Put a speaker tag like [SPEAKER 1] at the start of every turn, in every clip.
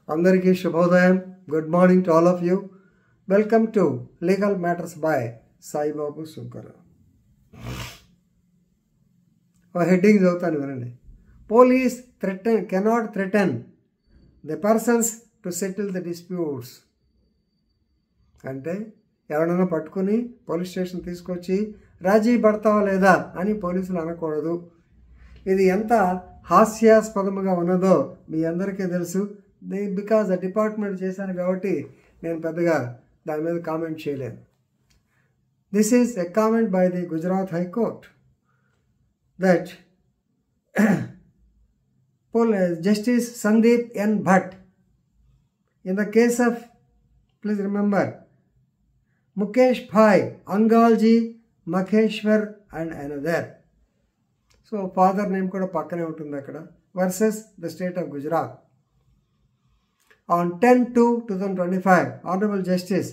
[SPEAKER 1] Andariki Shubhodayam. Good morning to all of you. Welcome to Legal Matters by Sai Babu Sunkara. Heading చదువుతాను వినండి. Police cannot threaten the persons to settle the disputes. అంటే ఎవరైనా పట్టుకుని police station తీసుకొచ్చి రాజీ పడతావా లేదా అని పోలీసులు అనకూడదు. ఇది ఎంత హాస్యాస్పదముగా ఉన్నదో మీ అందరికీ తెలుసు. బికాజ్ ఆ డిపార్ట్మెంట్ చేశాను కాబట్టి నేను పెద్దగా దాని మీద కామెంట్ చేయలేను. This is a comment by the Gujarat high court that Justice Sandeep N. Bhatt in the case of, please remember, Mukesh Bhai, Angalji, Makheshwar and another. So father name kuda pakkane untundi akkada versus the state of Gujarat. On 10/2/2025, Honorable Justice,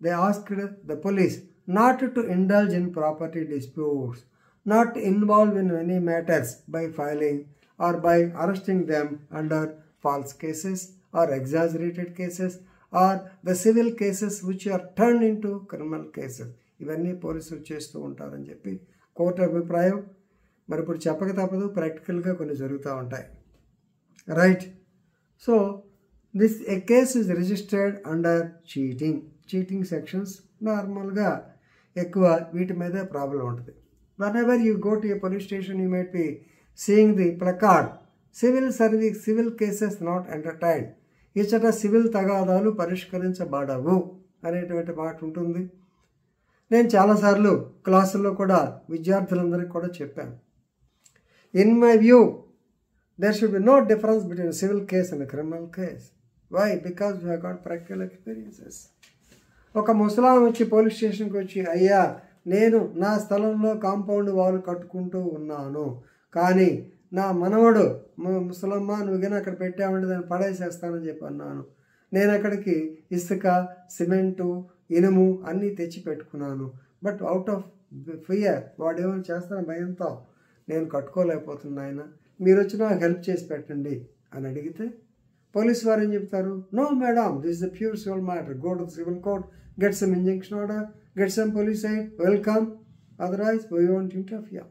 [SPEAKER 1] they asked the police not to indulge in property disputes, not involved in any matters by filing or by arresting them under false cases or exaggerated cases or the civil cases which are turned into criminal cases. ఇవన్నీ పోలీసులు చేస్తూ ఉంటారని చెప్పి court అభిప్రాయం. మరి ఇప్పుడు చెప్పక తప్పదు, ప్రాక్టికల్గా కొన్ని జరుగుతూ ఉంటాయి. Right. So this A case is registered under cheating sections. నార్మల్గా ఎక్కువ వీటి మీదే ప్రాబ్లం ఉంటుంది. whenever you go to a police station you might be seeing the placard civil cases not entertained. ఇచ్చట సివిల్ తగాదాలు పరిష్కరించబడవు అనేటువంటి మాట ఉంటుంది. నేను చాలాసార్లు క్లాసుల్లో కూడా విద్యార్థులందరికీ కూడా చెప్పాను. In my view there should be no difference between a civil case and a criminal case. Why? Because we have got practical experiences. ఒక ముసలాం వచ్చి పోలీస్ స్టేషన్కి వచ్చి, అయ్యా నేను నా స్థలంలో కాంపౌండ్ వాల్ కట్టుకుంటూ ఉన్నాను, కానీ నా మనవడు ముసలమ్మ నువ్వుగానే అక్కడ పెట్టామంటే దాన్ని పడేసేస్తానని చెప్పి అన్నాను. నేను అక్కడికి ఇసుక, సిమెంటు, ఇనుము అన్నీ తెచ్చి పెట్టుకున్నాను. బట్ అవుట్ ఆఫ్ ఫియర్, వాడు ఏమైనా చేస్తాను భయంతో నేను కట్టుకోలేకపోతున్నా, ఆయన మీరు వచ్చి నాకు హెల్ప్ చేసి పెట్టండి అని అడిగితే పోలీసు వారు ఏం చెప్తారు? No madam, this is the pure civil matter, go to the civil court, get some injunction order, get some police aid, welcome, otherwise we won't interfere.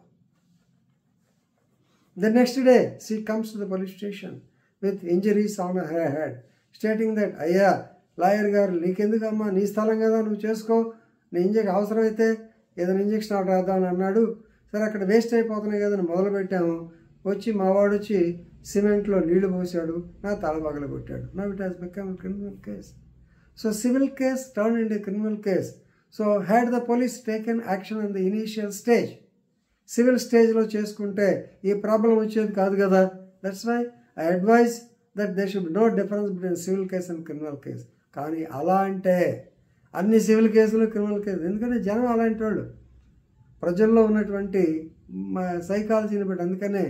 [SPEAKER 1] The next day she comes to the police station with injuries on her head, stating that అయ్యా lawyer గారు నీకెందుకమ్మా, నీ స్థలం కదా, నువ్వు చేసుకో, నీ అవసరమైతే ఏదైనా ఇంజక్షన్ ఆర్డర్ రాద్దామని అన్నాడు. సరే అక్కడ వేస్ట్ అయిపోతున్నాయి కదని మొదలుపెట్టాము. వచ్చి మావాడు వచ్చి సిమెంట్లో నీళ్లు పోసాడు, నా తల పగల కొట్టాడు. Now it has become a criminal case. So civil case turned into a criminal case. So had the police taken action in the initial stage, civil stageలో చేసుకుంటే ఈ ప్రాబ్లం వచ్చేది కాదు కదా. That's why I advise that there should be no difference between civil case and criminal case. కానీ అలా అంటే అన్ని civil కేసులు క్రిమినల్ కేసులు, ఎందుకంటే జనం అలాంటి వాళ్ళు, ప్రజల్లో ఉన్నటువంటి సైకాలజీని బట్టి. అందుకనే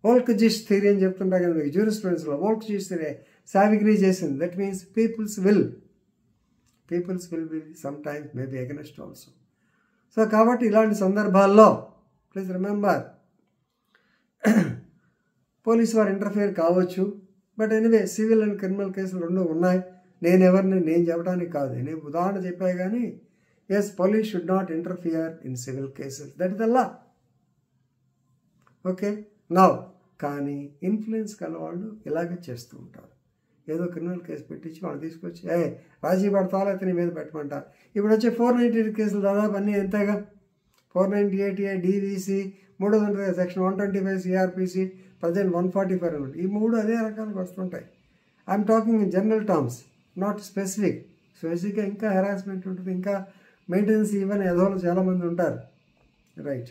[SPEAKER 1] వోల్క్జిష్ థియరీ అని చెప్తుంటా కదా మీకు జ్యూరిస్ప్రుడెన్స్లో. వోల్క్జిష్ థియరీ సావిగ్రీ చేసింది. That means peoples will be sometimes maybe against also. So కాబట్టి ఇలాంటి సందర్భాల్లో ప్లీజ్ రిమెంబర్ పోలీసు వారు ఇంటర్ఫియర్ కావచ్చు. But anyway civil and criminal కేసులు రెండు ఉన్నాయి. నేను చెప్పడానికి కాదు, నేను ఉదాహరణ చెప్పాను కానీ yes, police should not interfere in civil cases, that is the law. Okay, now కానీ ఇన్ఫ్లుయెన్స్ కల వాళ్ళు ఇలాగే చేస్తూ ఉంటారు. ఏదో క్రిమినల్ కేసు పెట్టించి వాళ్ళు తీసుకొచ్చి రాజీ పడతావా అయితే నీ మీద పెట్టమంటారు. ఇప్పుడు వచ్చే 498 కేసులు దాదాపు అన్నీ ఎంతగా, 498 DVC, 300 సెక్షన్ 125 CRPC, ప్రజెంట్ 145 అనమాట. ఈ మూడు అదే రకాలకు వస్తుంటాయి. I'm talking in general terms, not specific. స్పెసిఫిక్గా ఇంకా హెరాస్మెంట్ ఉంటుంది, ఇంకా మెయింటెనెన్స్ ఇవన్నీ ఎదోళ్ళు చాలామంది ఉంటారు. Right.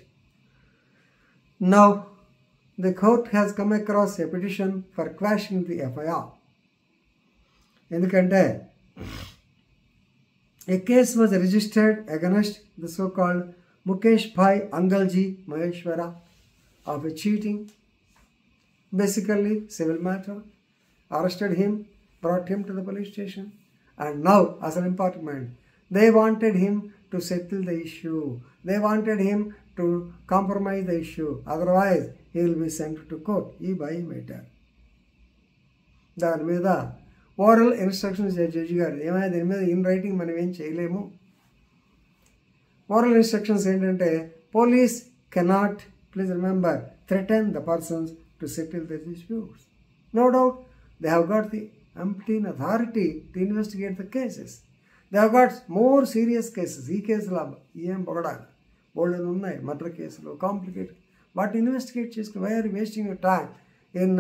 [SPEAKER 1] Now the court has come across a petition for quashing the FIR. ఎందుకంటే a case was registered against the so-called Mukesh Bhai Angalji Maheshwara of a cheating, basically civil matter. Arrested him, brought him to the police station, and now as an important, they wanted him to settle the issue. They wanted him to compromise the issue, otherwise he will be sent to court. ఈ భయం పెట్టారు. దాని మీద oral instructions judge గారు ఏమైనా దీని మీద in writing మనం ఏం చేయలేము. ఓరల్ ఇన్స్ట్రక్షన్స్ ఏంటంటే police cannot, please remember, threaten the persons to settle the disputes. No doubt they have got the umpteen authority to investigate the cases. They have got more serious cases. ఈ కేసులు ఏం పొగడాలి, బోల్డెన్ ఉన్నాయి, murder కేసులు, complicated. వాటిని investigate చేసుకుని why are wasting your time in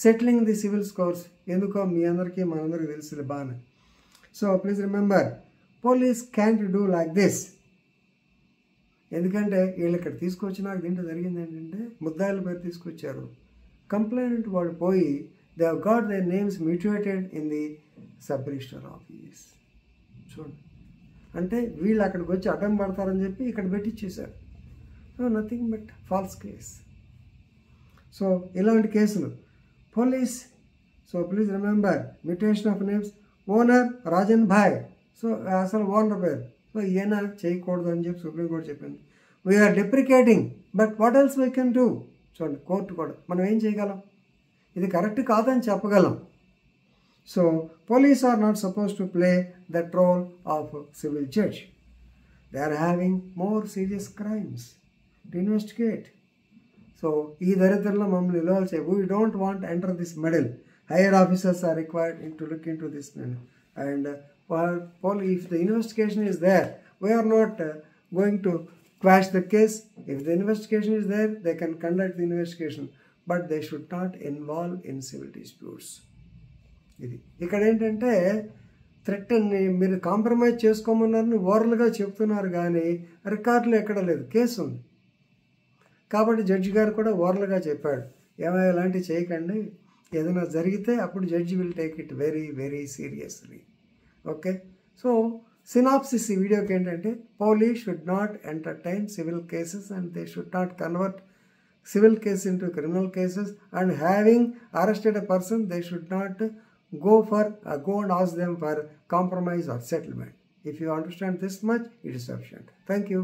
[SPEAKER 1] settling the civil scores? ఎందుకో మీ అందరికీ మనందరికీ తెలుస్తుంది బాగానే. So please remember, police can't do like this. ఎందుకంటే వీళ్ళు ఇక్కడ తీసుకొచ్చినాక దీంట్లో జరిగింది ఏంటంటే ముద్దాయిల పేరు తీసుకొచ్చారు. కంప్లైంట్ వాడు పోయి they have got their names mutated in the sub-register office. చూడండి, అంటే వీళ్ళు అక్కడికి వచ్చి అడ్డం పడతారని చెప్పి ఇక్కడ పెట్టించేశారు. So nothing but false case. So ఇలాంటి కేసులు police. So please remember, mutation of names, owner Rajan భాయ్. సో అసలు ఓనర్ పేరు. సో ఈయన చేయకూడదు అని చెప్పి సుప్రీంకోర్టు చెప్పింది. We are deprecating, but what else we can do? చూడండి, కోర్టు కూడా మనం ఏం చేయగలం? ఇది కరెక్ట్ కాదని చెప్పగలం. So police are not suppose to play that role of civil judge. They are having more serious crimes to investigate. So ఈ దరిద్రంలో మమ్మల్ని నిలవాల్సి, we don't want enter this muddle. Higher officers are required to look in to this muddle. And if the investigation is there, we are not going to quash the case. If the investigation is there, they can conduct the investigation. But they should not involve in civil disputes. ఇది ఇక్కడ ఏంటంటే థ్రెట్ని మీరు compromise చేసుకోమన్నారని ఓరల్గా చెప్తున్నారు, కానీ రికార్డులో ఎక్కడ లేదు, case ఉంది. కాబట్టి జడ్జి గారు కూడా ఓరల్గా చెప్పాడు, ఏమైనా ఇలాంటివి చేయకండి, ఏదైనా జరిగితే అప్పుడు judge will take it very very seriously. Okay, so synopsis ఈ వీడియోకి ఏంటంటే police should not entertain civil cases and they should not convert civil case into criminal cases, and having arrested a person, they should not go and ask them for compromise or settlement. If you understand this much, it is sufficient. Thank you.